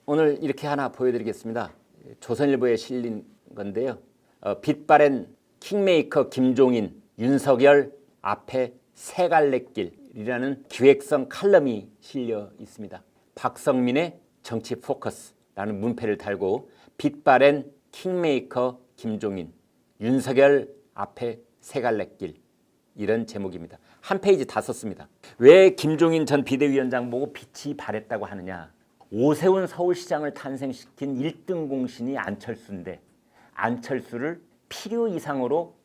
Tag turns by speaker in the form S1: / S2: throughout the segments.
S1: 오늘 이렇게 하나 보여드리겠습니다. 조선일보에 실린 건데요. 빛바랜 킹메이커 김종인, 윤석열 앞에 세 갈래 길이라는 기획성 칼럼이 실려 있습니다. 박성민의 정치 포커스라는 문패를 달고 빛바랜 킹메이커 김종인, 윤석열 앞에 세 갈래 길, 이런 제목입니다. 한 페이지 다 썼습니다. 왜 김종인 전 비대위원장 보고 빛이 발했다고 하느냐. 오세훈 서울시장을 탄생시킨 1등 공신이 안철수인데 안철수를 필요 이상으로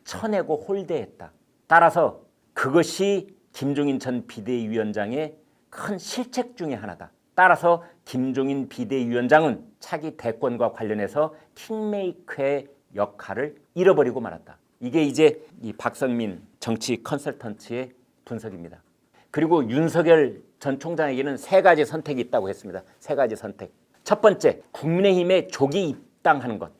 S1: 쳐내고 홀대했다. 따라서 그것이 김종인 전 비대위원장의 큰 실책 중에 하나다. 따라서 김종인 비대위원장은 차기 대권과 관련해서 킹메이커의 역할을 잃어버리고 말았다. 이게 이제 이 박성민 정치 컨설턴트의 분석입니다. 그리고 윤석열 전 총장에게는 세 가지 선택이 있다고 했습니다. 세 가지 선택. 첫 번째, 국민의힘에 조기 입당하는 것.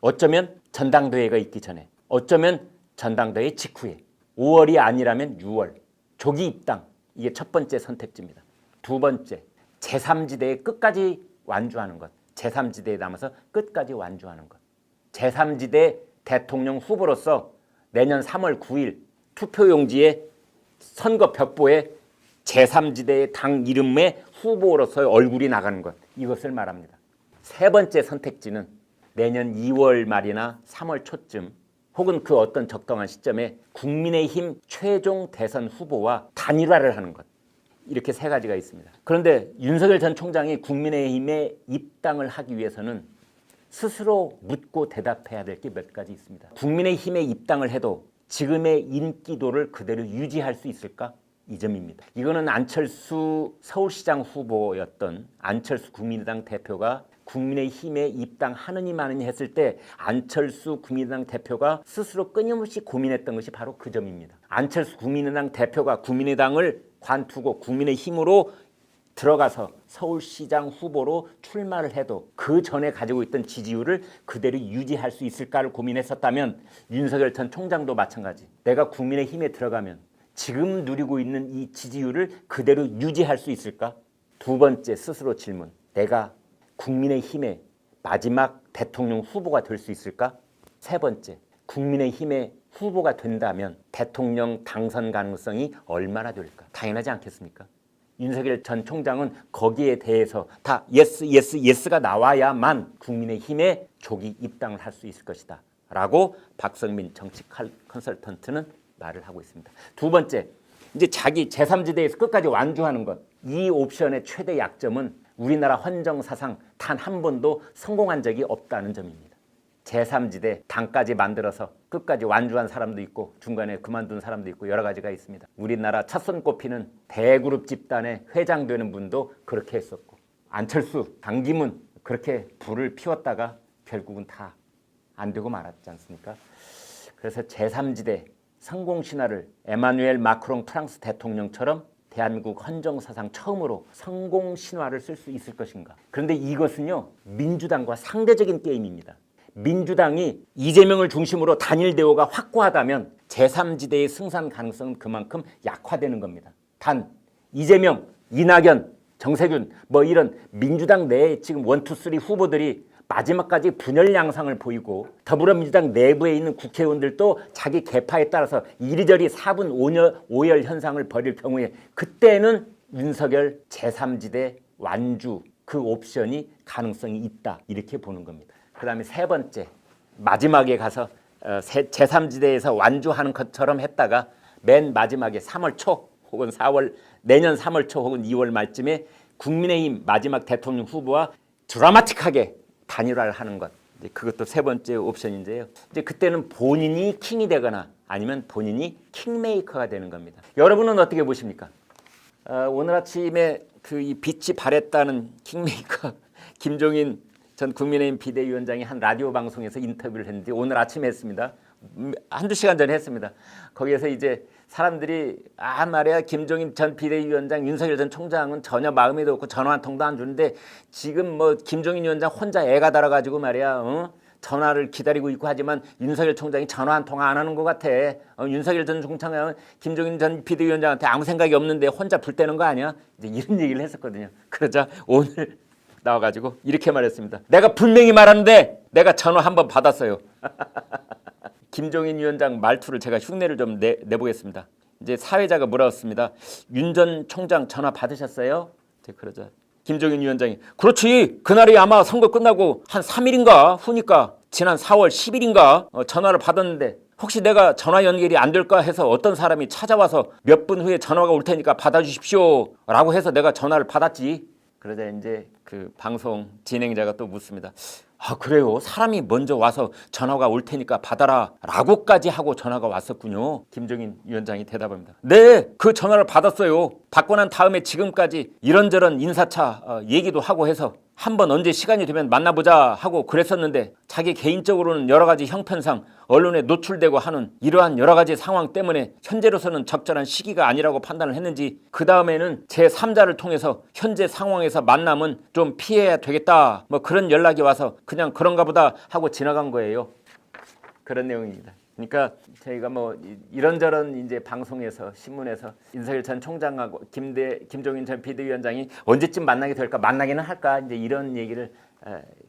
S1: 어쩌면 전당대회가 있기 전에, 어쩌면 전당대회 직후에, 5월이 아니라면 6월, 조기 입당. 이게 첫 번째 선택지입니다. 두 번째, 제3지대에 끝까지 완주하는 것. 제3지대에 남아서 끝까지 완주하는 것. 제3지대 대통령 후보로서 내년 3월 9일 투표용지에 선거 벽보에 제3지대의 당 이름의 후보로서의 얼굴이 나가는 것, 이것을 말합니다. 세 번째 선택지는 내년 2월 말이나 3월 초쯤 혹은 그 어떤 적당한 시점에 국민의힘 최종 대선 후보와 단일화를 하는 것, 이렇게 세 가지가 있습니다. 그런데 윤석열 전 총장이 국민의힘에 입당을 하기 위해서는 스스로 묻고 대답해야 될 게 몇 가지 있습니다. 국민의힘에 입당을 해도 지금의 인기도를 그대로 유지할 수 있을까? 이 점입니다. 이거는 안철수 서울시장 후보였던 안철수 국민의당 대표가 국민의힘에 입당하느니 마느니 했을 때 안철수 국민의당 대표가 스스로 끊임없이 고민했던 것이 바로 그 점입니다. 안철수 국민의당 대표가 국민의당을 관두고 국민의힘으로 들어가서 서울시장 후보로 출마를 해도 그 전에 가지고 있던 지지율을 그대로 유지할 수 있을까를 고민했었다면 윤석열 전 총장도 마찬가지. 내가 국민의힘에 들어가면 지금 누리고 있는 이 지지율을 그대로 유지할 수 있을까? 두 번째 스스로 질문. 내가 국민의힘의 마지막 대통령 후보가 될 수 있을까? 세 번째, 국민의힘의 후보가 된다면 대통령 당선 가능성이 얼마나 될까? 당연하지 않겠습니까? 윤석열 전 총장은 거기에 대해서 다 예스가 나와야만 국민의힘에 조기 입당을 할 수 있을 것이다 라고 박성민 정치 컨설턴트는 말을 하고 있습니다. 두 번째, 이제 자기 제3지대에서 끝까지 완주하는 것. 이 옵션의 최대 약점은 우리나라 헌정 사상 단 한 번도 성공한 적이 없다는 점입니다. 제3지대 당까지 만들어서 끝까지 완주한 사람도 있고 중간에 그만둔 사람도 있고 여러 가지가 있습니다. 우리나라 첫 손꼽히는 대그룹 집단의 회장 되는 분도 그렇게 했었고 안철수, 강기문 그렇게 불을 피웠다가 결국은 다 안 되고 말았지 않습니까? 그래서 제3지대 성공 신화를 에마누엘 마크롱 프랑스 대통령처럼 대한민국 헌정사상 처음으로 성공 신화를 쓸 수 있을 것인가. 그런데 이것은요 민주당과 상대적인 게임입니다. 민주당이 이재명을 중심으로 단일 대우가 확고하다면 제3지대의 승산 가능성은 그만큼 약화되는 겁니다. 단 이재명, 이낙연, 정세균 뭐 이런 민주당 내에 지금 1, 2, 3 후보들이 마지막까지 분열 양상을 보이고 더불어민주당 내부에 있는 국회의원들도 자기 계파에 따라서 이리저리 4분 5열 현상을 벌일 경우에 그때는 윤석열 제3지대 완주 그 옵션이 가능성이 있다 이렇게 보는 겁니다. 그 다음에 세 번째, 마지막에 가서 제3지대에서 완주하는 것처럼 했다가 맨 마지막에 3월 초 혹은 4월 내년 3월 초 혹은 2월 말쯤에 국민의힘 마지막 대통령 후보와 드라마틱하게 단일화를 하는 것. 이제 그것도 세 번째 옵션인데요. 이제 그때는 본인이 킹이 되거나 아니면 본인이 킹메이커가 되는 겁니다. 여러분은 어떻게 보십니까? 오늘 아침에 그 이 빛이 발했다는 킹메이커 김종인 전 국민의힘 비대위원장이 한 라디오 방송에서 인터뷰를 했는데 오늘 아침에 했습니다. 한두 시간 전에 했습니다. 거기에서 이제 사람들이 말이야 김종인 전 비대위원장 윤석열 전 총장은 전혀 마음에도 없고 전화 한 통도 안 주는데 지금 뭐 김종인 위원장 혼자 애가 달아가지고 말이야 전화를 기다리고 있고 하지만 윤석열 총장이 전화 한 통 안 하는 것 같아. 윤석열 전 총장은 김종인 전 비대위원장한테 아무 생각이 없는데 혼자 불 떼는 거 아니야? 이제 이런 얘기를 했었거든요. 그러자 오늘 나와가지고 이렇게 말했습니다. 내가 분명히 말하는데 내가 전화 한번 받았어요. 김종인 위원장 말투를 제가 흉내를 좀 내보겠습니다. 이제 사회자가 물었습니다. 윤 전 총장 전화 받으셨어요? 그러자 김종인 위원장이 그렇지. 그날이 아마 선거 끝나고 한 3일인가 후니까 지난 4월 10일인가 전화를 받았는데 혹시 내가 전화 연결이 안 될까 해서 어떤 사람이 찾아와서 몇 분 후에 전화가 올 테니까 받아주십시오 라고 해서 내가 전화를 받았지. 그러자 이제 그 방송 진행자가 또 묻습니다. 아 그래요? 사람이 먼저 와서 전화가 올 테니까 받아라 라고까지 하고 전화가 왔었군요. 김종인 위원장이 대답합니다. 네, 그 전화를 받았어요. 받고 난 다음에 지금까지 이런저런 인사차 얘기도 하고 해서 한번 언제 시간이 되면 만나보자 하고 그랬었는데 자기 개인적으로는 여러 가지 형편상 언론에 노출되고 하는 이러한 여러 가지 상황 때문에 현재로서는 적절한 시기가 아니라고 판단을 했는지 그 다음에는 제3자를 통해서 현재 상황에서 만남은 좀 피해야 되겠다 뭐 그런 연락이 와서 그냥 그런가 보다 하고 지나간 거예요. 그런 내용입니다. 그러니까 저희가 뭐 이런저런 이제 방송에서 신문에서 윤석열 전 총장하고 김종인 전 비대위원장이 언제쯤 만나게 될까 만나기는 할까 이제 이런 얘기를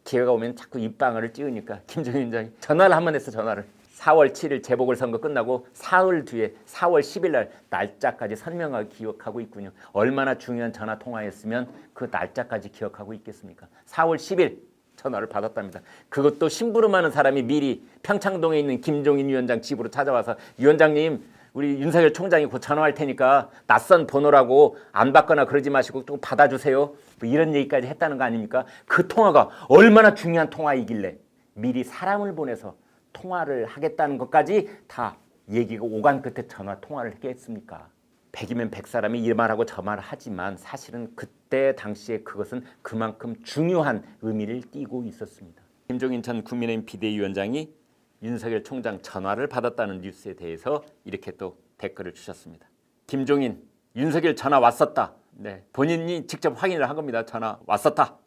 S1: 기회가 오면 자꾸 입방아를 찌우니까 김종인 위원장이 전화를 한 번 했어. 전화를 4월 7일 재보궐선거 끝나고 사흘 뒤에 4월 10일 날 날짜까지 선명하게 기억하고 있군요. 얼마나 중요한 전화 통화였으면 그 날짜까지 기억하고 있겠습니까? 4월 10일 전화를 받았답니다. 그것도 심부름하는 사람이 미리 평창동에 있는 김종인 위원장 집으로 찾아와서 위원장님 우리 윤석열 총장이 곧 전화할 테니까 낯선 번호라고 안 받거나 그러지 마시고 좀 받아주세요. 뭐 이런 얘기까지 했다는 거 아닙니까? 그 통화가 얼마나 중요한 통화이길래 미리 사람을 보내서 통화를 하겠다는 것까지 다 얘기가 오간 끝에 전화 통화를 했겠습니까? 100이면 100사람이 이 말하고 저 말을 하지만 사실은 그때 당시에 그것은 그만큼 중요한 의미를 띠고 있었습니다. 김종인 전 국민의힘 비대위원장이 윤석열 총장 전화를 받았다는 뉴스에 대해서 이렇게 또 댓글을 주셨습니다. 김종인, 윤석열 전화 왔었다. 네, 본인이 직접 확인을 한 겁니다. 전화 왔었다.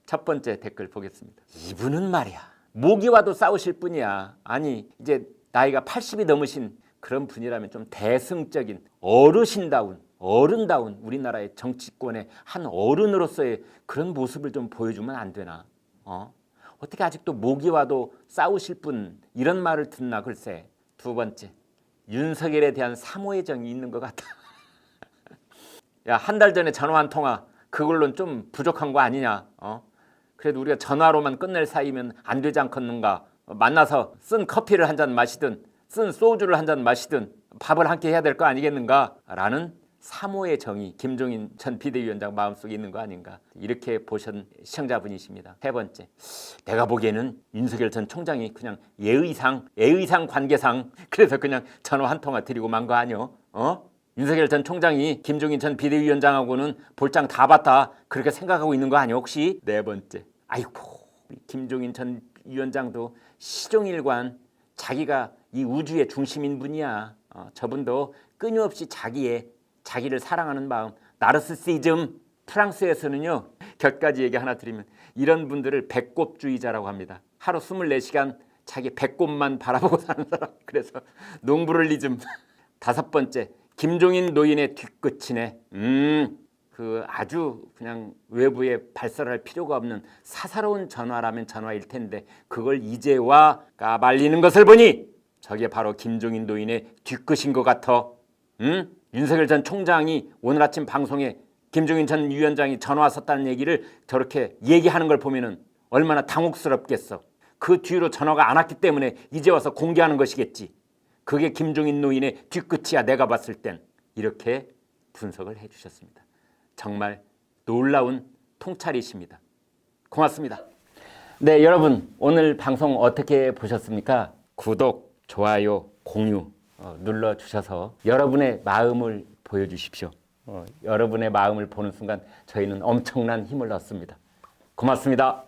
S1: 첫 번째 댓글 보겠습니다. 이분은 말이야. 모기와도 싸우실 분이야. 아니 이제 나이가 80이 넘으신 그런 분이라면 좀 대승적인 어른다운 우리나라의 정치권의 한 어른으로서의 그런 모습을 좀 보여주면 안 되나? 어떻게 아직도 모기와도 싸우실 분 이런 말을 듣나 글쎄. 두 번째, 윤석열에 대한 사모의 정이 있는 것 같다. 야, 한 달 전에 전화 한 통화 그걸로는 좀 부족한 거 아니냐? 그래도 우리가 전화로만 끝낼 사이면 안 되지 않겠는가? 만나서 쓴 커피를 한 잔 마시든 쓴 소주를 한 잔 마시든 밥을 함께 해야 될 거 아니겠는가? 라는 사모의 정이 김종인 전 비대위원장 마음속에 있는 거 아닌가? 이렇게 보신 시청자분이십니다. 세 번째, 내가 보기에는 윤석열 전 총장이 그냥 예의상 관계상 그래서 그냥 전화 한 통화 드리고 만 거 아니요? 윤석열 전 총장이 김종인 전 비대위원장하고는 볼장 다 봤다 그렇게 생각하고 있는 거 아니요 혹시? 네 번째, 아이고 김종인 전 위원장도 시종일관 자기가 이 우주의 중심인 분이야. 저분도 끊임없이 자기를 사랑하는 마음, 나르시시즘. 프랑스에서는요 곁가지 얘기 하나 드리면 이런 분들을 배꼽주의자라고 합니다. 하루 24시간 자기 배꼽만 바라보고 사는 사람. 그래서 농부를리즘. 다섯 번째, 김종인 노인의 뒤끝이네. 그 아주 그냥 외부에 발설할 필요가 없는 사사로운 전화라면 전화일 텐데 그걸 이제 와 까발리는 것을 보니 저게 바로 김종인 노인의 뒤끝인 것 같아. 윤석열 전 총장이 오늘 아침 방송에 김종인 전 위원장이 전화 왔었다는 얘기를 저렇게 얘기하는 걸 보면은 얼마나 당혹스럽겠어. 그 뒤로 전화가 안 왔기 때문에 이제 와서 공개하는 것이겠지. 그게 김종인 노인의 뒤끝이야 내가 봤을 땐. 이렇게 분석을 해주셨습니다. 정말 놀라운 통찰이십니다. 고맙습니다. 네, 여러분 오늘 방송 어떻게 보셨습니까? 구독, 좋아요, 공유 눌러주셔서 여러분의 마음을 보여주십시오. 여러분의 마음을 보는 순간 저희는 엄청난 힘을 얻습니다. 고맙습니다.